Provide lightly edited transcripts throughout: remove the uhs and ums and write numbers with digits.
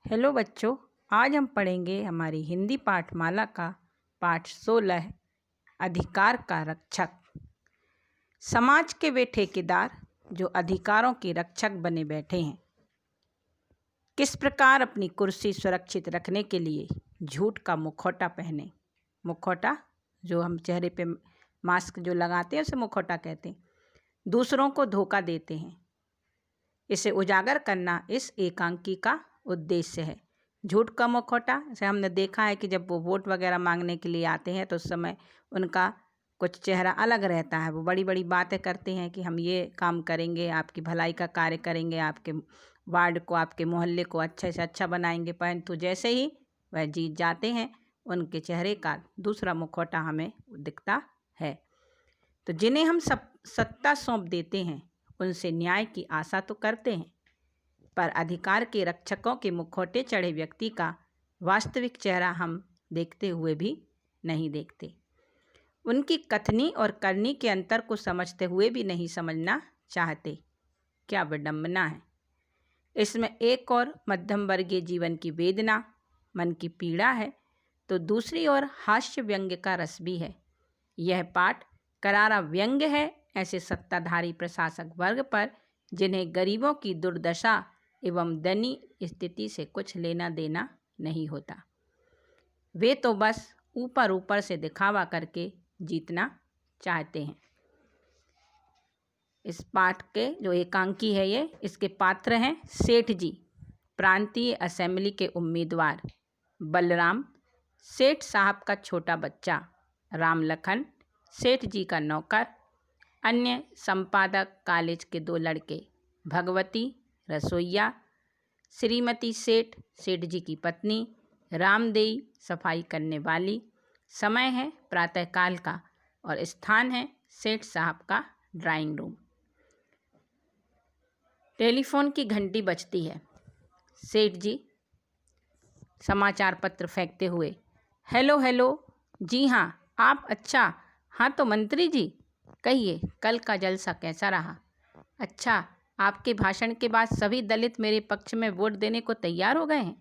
Hello बच्चों, आज हम पढ़ेंगे हमारी हिंदी पाठमाला का पाठ 16 अधिकार का रक्षक। समाज के वे ठेकेदार जो अधिकारों के रक्षक बने बैठे हैं, किस प्रकार अपनी कुर्सी सुरक्षित रखने के लिए झूठ का मुखौटा पहने। मुखौटा जो हम चेहरे पे मास्क जो लगाते हैं उसे मुखौटा कहते हैं। दूसरों को धोखा देते हैं। इसे उजागर करना इस एकांकी का उद्देश्य है। झूठ का मुखौटा से हमने देखा है कि जब वो वोट वगैरह मांगने के लिए आते हैं तो उस समय उनका कुछ चेहरा अलग रहता है। वो बड़ी बड़ी बातें करते हैं कि हम ये काम करेंगे, आपकी भलाई का कार्य करेंगे, आपके वार्ड को, आपके मोहल्ले को अच्छे से अच्छा बनाएंगे, परंतु जैसे ही वह जीत जाते हैं उनके चेहरे का दूसरा मुखौटा हमें दिखता है। तो जिन्हें हम सब सत्ता सौंप देते हैं उनसे न्याय की आशा तो करते हैं, पर अधिकार के रक्षकों के मुखौटे चढ़े व्यक्ति का वास्तविक चेहरा हम देखते हुए भी नहीं देखते। उनकी कथनी और करनी के अंतर को समझते हुए भी नहीं समझना चाहते। क्या विडंबना है। इसमें एक और मध्यम वर्गीय जीवन की वेदना, मन की पीड़ा है, तो दूसरी ओर हास्य व्यंग्य का रस भी है। यह पाठ करारा व्यंग्य है ऐसे सत्ताधारी प्रशासक वर्ग पर जिन्हें गरीबों की दुर्दशा एवं दयनीय स्थिति से कुछ लेना देना नहीं होता। वे तो बस ऊपर ऊपर से दिखावा करके जीतना चाहते हैं। इस पाठ के जो एकांकी है इसके पात्र हैं सेठ जी, प्रांतीय असेंबली के उम्मीदवार, बलराम, सेठ साहब का छोटा बच्चा, राम लखन, सेठ जी का नौकर, अन्य संपादक कॉलेज के 2 लड़के, भगवती रसोइया, श्रीमती सेठ, सेठ जी की पत्नी, रामदेई सफाई करने वाली। समय है प्रातःकाल का और स्थान है सेठ साहब का ड्राइंग रूम। टेलीफोन की घंटी बजती है। सेठ जी समाचार पत्र फेंकते हुए, हेलो हेलो, जी हाँ आप, अच्छा हाँ तो मंत्री जी कहिए कल का जलसा कैसा रहा। अच्छा, आपके भाषण के बाद सभी दलित मेरे पक्ष में वोट देने को तैयार हो गए हैं।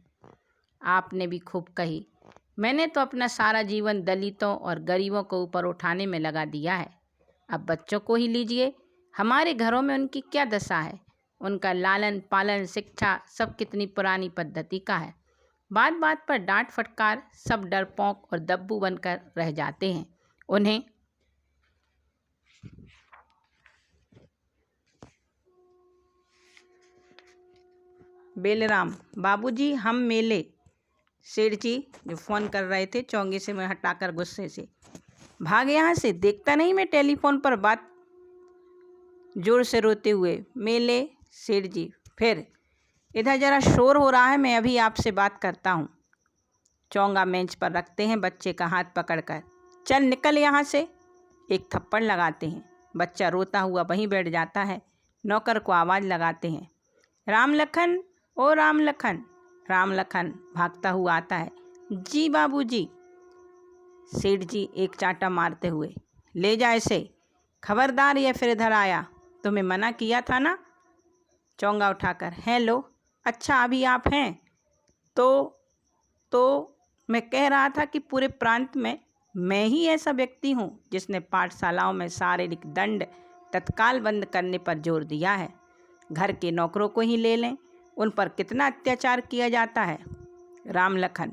आपने भी खूब कही। मैंने तो अपना सारा जीवन दलितों और गरीबों को ऊपर उठाने में लगा दिया है। अब बच्चों को ही लीजिए, हमारे घरों में उनकी क्या दशा है। उनका लालन पालन शिक्षा सब कितनी पुरानी पद्धति का है। बात बात पर डांट फटकार, सब डरपोक और दब्बू बनकर रह जाते हैं। उन्हें बेलराम, बाबूजी हम मेले। सेठ जी जो फ़ोन कर रहे थे चौंगे से मैं हटाकर गुस्से से, भाग यहाँ से, देखता नहीं मैं टेलीफोन पर बात, जोर से रोते हुए, मेले। सेठ जी फिर, इधर जरा शोर हो रहा है, मैं अभी आपसे बात करता हूँ। चौंगा मेज पर रखते हैं बच्चे का हाथ पकड़कर, चल निकल यहाँ से। एक थप्पड़ लगाते हैं। बच्चा रोता हुआ वहीं बैठ जाता है। नौकर को आवाज़ लगाते हैं, राम लखन, ओ राम लखन। राम लखन भागता हुआ आता है, जी बाबूजी। सेठ जी एक चांटा मारते हुए, ले जा इसे, खबरदार ये फिर इधर आया, तुम्हें मना किया था ना। चौंगा उठाकर, हेलो, अच्छा अभी आप हैं। तो मैं कह रहा था कि पूरे प्रांत में मैं ही ऐसा व्यक्ति हूँ जिसने पाठशालाओं में शारीरिक दंड तत्काल बंद करने पर जोर दिया है। घर के नौकरों को ही ले लें, उन पर कितना अत्याचार किया जाता है। राम लखन,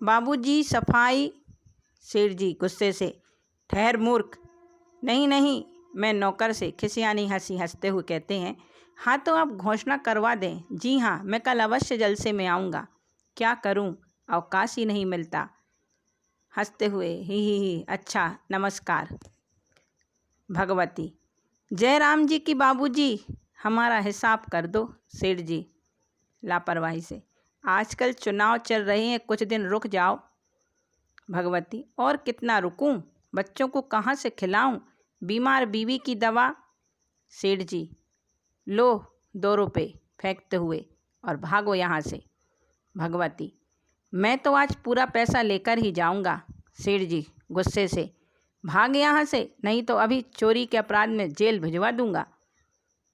बाबूजी सफाई। सेठ जी गुस्से से, ठहर मूर्ख। नहीं नहीं, मैं नौकर से खिसियानी हंसी हंसते हुए कहते हैं, हाँ तो आप घोषणा करवा दें। जी हाँ, मैं कल अवश्य जलसे में आऊँगा। क्या करूँ, अवकाश ही नहीं मिलता। हंसते हुए, ही, अच्छा नमस्कार। भगवती, जय राम जी की बाबूजी, हमारा हिसाब कर दो। सेठ जी लापरवाही से, आजकल चुनाव चल रहे हैं, कुछ दिन रुक जाओ। भगवती, और कितना रुकूं, बच्चों को कहाँ से खिलाऊं, बीमार बीवी की दवा। सेठ जी, लो 2 रुपये फेंकते हुए, और भागो यहाँ से। भगवती, मैं तो आज पूरा पैसा लेकर ही जाऊंगा। सेठ जी गुस्से से, भाग यहाँ से, नहीं तो अभी चोरी के अपराध में जेल भिजवा दूंगा।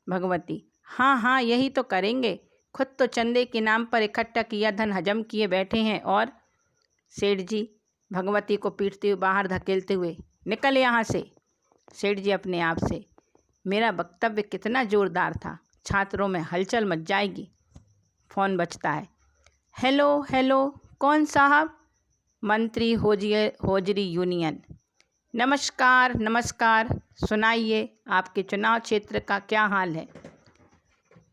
भगवती, हाँ हाँ यही तो करेंगे, खुद तो चंदे के नाम पर इकट्ठा किया धन हजम किए बैठे हैं और सेठ जी भगवती को पीटते हुए बाहर धकेलते हुए, निकल यहाँ से। सेठ जी अपने आप से, मेरा वक्तव्य कितना जोरदार था, छात्रों में हलचल मच जाएगी। फ़ोन बजता है। हेलो हेलो, कौन साहब? मंत्री होजरी यूनियन। नमस्कार नमस्कार, सुनाइए आपके चुनाव क्षेत्र का क्या हाल है?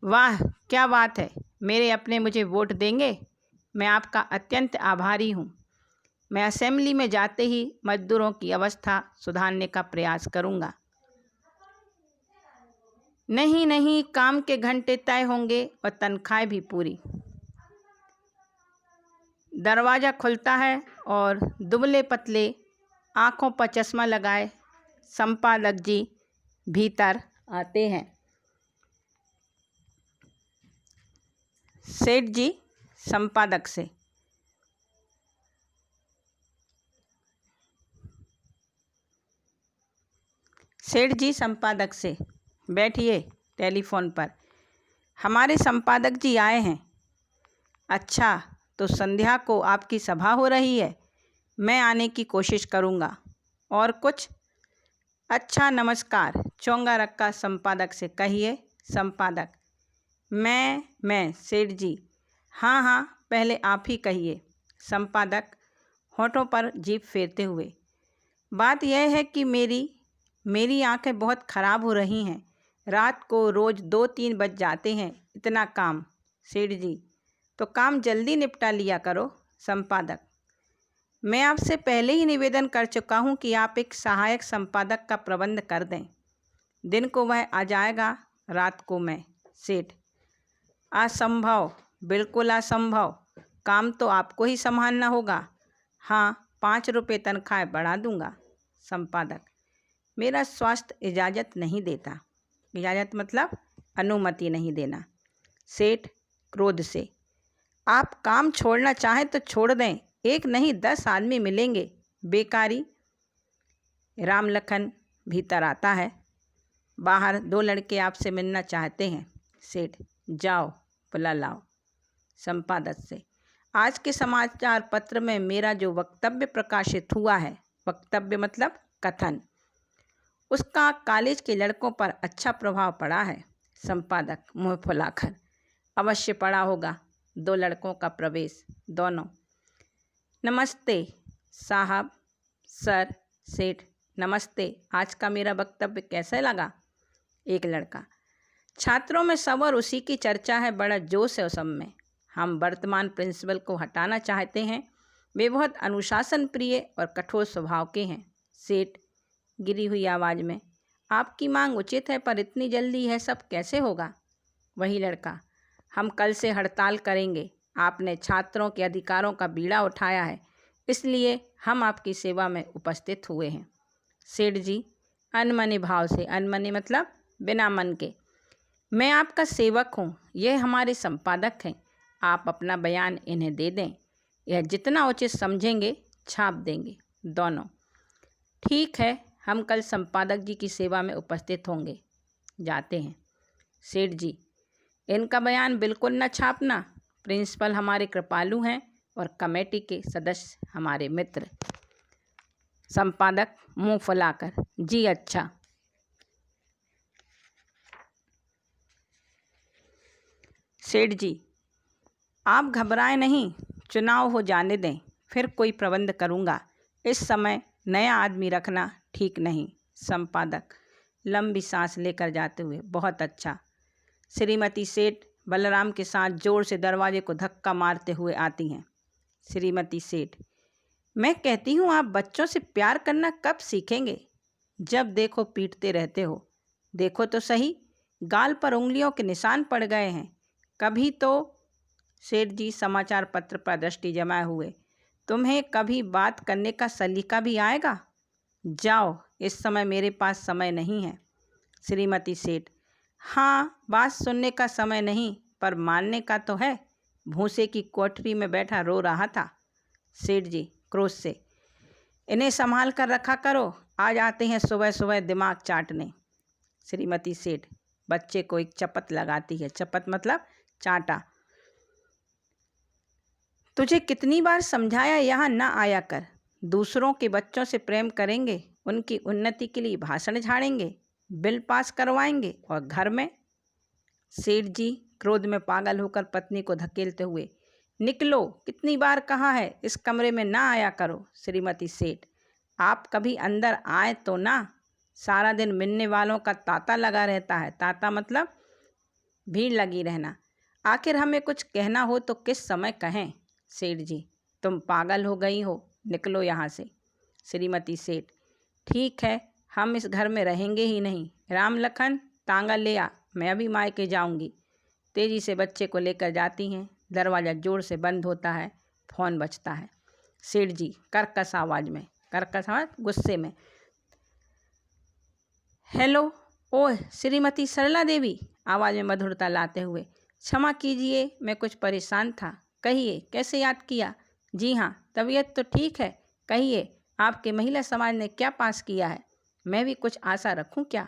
वाह क्या बात है, मेरे अपने मुझे वोट देंगे? मैं आपका अत्यंत आभारी हूँ। मैं असेंबली में जाते ही मजदूरों की अवस्था सुधारने का प्रयास करूँगा। नहीं नहीं, काम के घंटे तय होंगे और तनख्वाह भी पूरी। दरवाज़ा खुलता है और दुबले पतले आँखों पर चश्मा लगाए संपादक जी भीतर आते हैं। सेठ जी संपादक से, सेठ जी संपादक से, बैठिए टेलीफोन पर। हमारे संपादक जी आए हैं। अच्छा, तो संध्या को आपकी सभा हो रही है? मैं आने की कोशिश करूँगा। और कुछ? अच्छा नमस्कार, चोंगा रखा संपादक से, कहिए। संपादक, मैं सेठ जी। हाँ हाँ, पहले आप ही कहिए। संपादक होठों पर जीभ फेरते हुए, बात यह है कि मेरी आंखें बहुत ख़राब हो रही हैं। रात को रोज़ 2-3 बज जाते हैं। इतना काम। सेठ जी, तो काम जल्दी निपटा लिया करो। संपादक, मैं आपसे पहले ही निवेदन कर चुका हूँ कि आप एक सहायक संपादक का प्रबंध कर दें। दिन को वह आ जाएगा, रात को मैं। सेठ, असंभव, बिल्कुल असंभव। काम तो आपको ही संभालना होगा। हाँ, 5 रुपये तनख्वाह बढ़ा दूंगा। संपादक, मेरा स्वास्थ्य इजाज़त नहीं देता। इजाज़त मतलब अनुमति नहीं देना। सेठ क्रोध से, आप काम छोड़ना चाहें तो छोड़ दें, 1 नहीं 10 आदमी मिलेंगे, बेकारी। राम लखन भीतर आता है। बाहर 2 लड़के आपसे मिलना चाहते हैं। सेठ, जाओ बुला लाओ। संपादक से, आज के समाचार पत्र में मेरा जो वक्तव्य प्रकाशित हुआ है, वक्तव्य मतलब कथन, उसका कॉलेज के लड़कों पर अच्छा प्रभाव पड़ा है। संपादक मुँह फुलाकर, अवश्य पड़ा होगा। 2 लड़कों का प्रवेश। दोनों, नमस्ते साहब। सर। सेठ, नमस्ते। आज का मेरा वक्तव्य कैसा लगा? एक लड़का, छात्रों में सब और उसी की चर्चा है, बड़ा जोश है उस सब में। हम वर्तमान प्रिंसिपल को हटाना चाहते हैं। वे बहुत अनुशासन प्रिय और कठोर स्वभाव के हैं। सेठ गिरी हुई आवाज़ में, आपकी मांग उचित है, पर इतनी जल्दी यह सब कैसे होगा? वही लड़का, हम कल से हड़ताल करेंगे। आपने छात्रों के अधिकारों का बीड़ा उठाया है, इसलिए हम आपकी सेवा में उपस्थित हुए हैं। सेठ जी अनमने भाव से, अनमने मतलब बिना मन के, मैं आपका सेवक हूँ, यह हमारे संपादक हैं। आप अपना बयान इन्हें दे दें, यह जितना उचित समझेंगे छाप देंगे। दोनों, ठीक है, हम कल संपादक जी की सेवा में उपस्थित होंगे। जाते हैं। सेठ जी, इनका बयान बिल्कुल न छापना। प्रिंसिपल हमारे कृपालु हैं और कमेटी के सदस्य हमारे मित्र। संपादक मुंह फुलाकर, जी अच्छा। सेठ जी, आप घबराएं नहीं, चुनाव हो जाने दें, फिर कोई प्रबंध करूँगा। इस समय नया आदमी रखना ठीक नहीं। संपादक लंबी सांस लेकर जाते हुए, बहुत अच्छा। श्रीमती सेठ बलराम के साथ जोर से दरवाजे को धक्का मारते हुए आती हैं। श्रीमती सेठ, मैं कहती हूँ आप बच्चों से प्यार करना कब सीखेंगे? जब देखो पीटते रहते हो। देखो तो सही, गाल पर उंगलियों के निशान पड़ गए हैं। कभी तो, सेठ जी समाचार पत्र पर दृष्टि जमाए हुए, तुम्हें कभी बात करने का सलीका भी आएगा? जाओ, इस समय मेरे पास समय नहीं है। श्रीमती सेठ, हाँ, बात सुनने का समय नहीं, पर मानने का तो है। भूसे की कोठरी में बैठा रो रहा था। सेठ जी क्रोध से, इन्हें संभाल कर रखा करो, आज आते हैं सुबह सुबह दिमाग चाटने। श्रीमती सेठ बच्चे को एक चपत लगाती है। चपत मतलब चांटा। तुझे कितनी बार समझाया यहाँ न आया कर। दूसरों के बच्चों से प्रेम करेंगे, उनकी उन्नति के लिए भाषण झाड़ेंगे, बिल पास करवाएंगे और घर में। सेठ जी क्रोध में पागल होकर पत्नी को धकेलते हुए, निकलो, कितनी बार कहा है इस कमरे में ना आया करो। श्रीमती सेठ, आप कभी अंदर आए तो ना, सारा दिन मिलने वालों का तांता लगा रहता है। तांता मतलब भीड़ लगी रहना। आखिर हमें कुछ कहना हो तो किस समय कहें। सेठ जी, तुम पागल हो गई हो, निकलो यहाँ से। श्रीमती सेठ, ठीक है, हम इस घर में रहेंगे ही नहीं। राम लखन, टांगा ले आ, मैं अभी मायके जाऊंगी। तेजी से बच्चे को लेकर जाती हैं। दरवाज़ा जोर से बंद होता है। फ़ोन बजता है। सेठ जी कर्कश आवाज़ में, कर्कश आवाज़ गुस्से में, हेलो, ओह श्रीमती सरला देवी, आवाज़ में मधुरता लाते हुए, क्षमा कीजिए, मैं कुछ परेशान था। कहिए, कैसे याद किया। जी हाँ, तबीयत तो ठीक है। कहिए, आपके महिला समाज ने क्या पास किया है। मैं भी कुछ आशा रखूं क्या।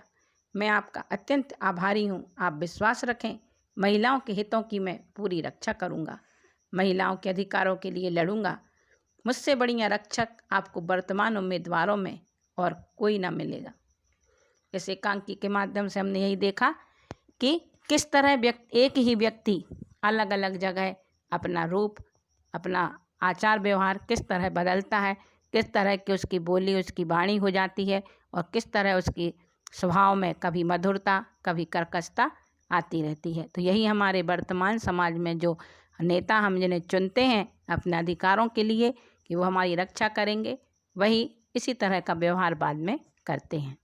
मैं आपका अत्यंत आभारी हूँ। आप विश्वास रखें, महिलाओं के हितों की मैं पूरी रक्षा करूँगा। महिलाओं के अधिकारों के लिए लड़ूंगा। मुझसे बढ़िया रक्षक आपको वर्तमान उम्मीदवारों में और कोई ना मिलेगा। इस एकांकी के माध्यम से हमने यही देखा कि किस तरह एक ही व्यक्ति अलग अलग जगह अपना रूप, अपना आचार व्यवहार किस तरह बदलता है, किस तरह की उसकी बोली, उसकी वाणी हो जाती है और किस तरह उसकी स्वभाव में कभी मधुरता, कभी कर्कशता आती रहती है। तो यही हमारे वर्तमान समाज में जो नेता हम जिन्हें चुनते हैं अपने अधिकारों के लिए कि वो हमारी रक्षा करेंगे, वही इसी तरह का व्यवहार बाद में करते हैं।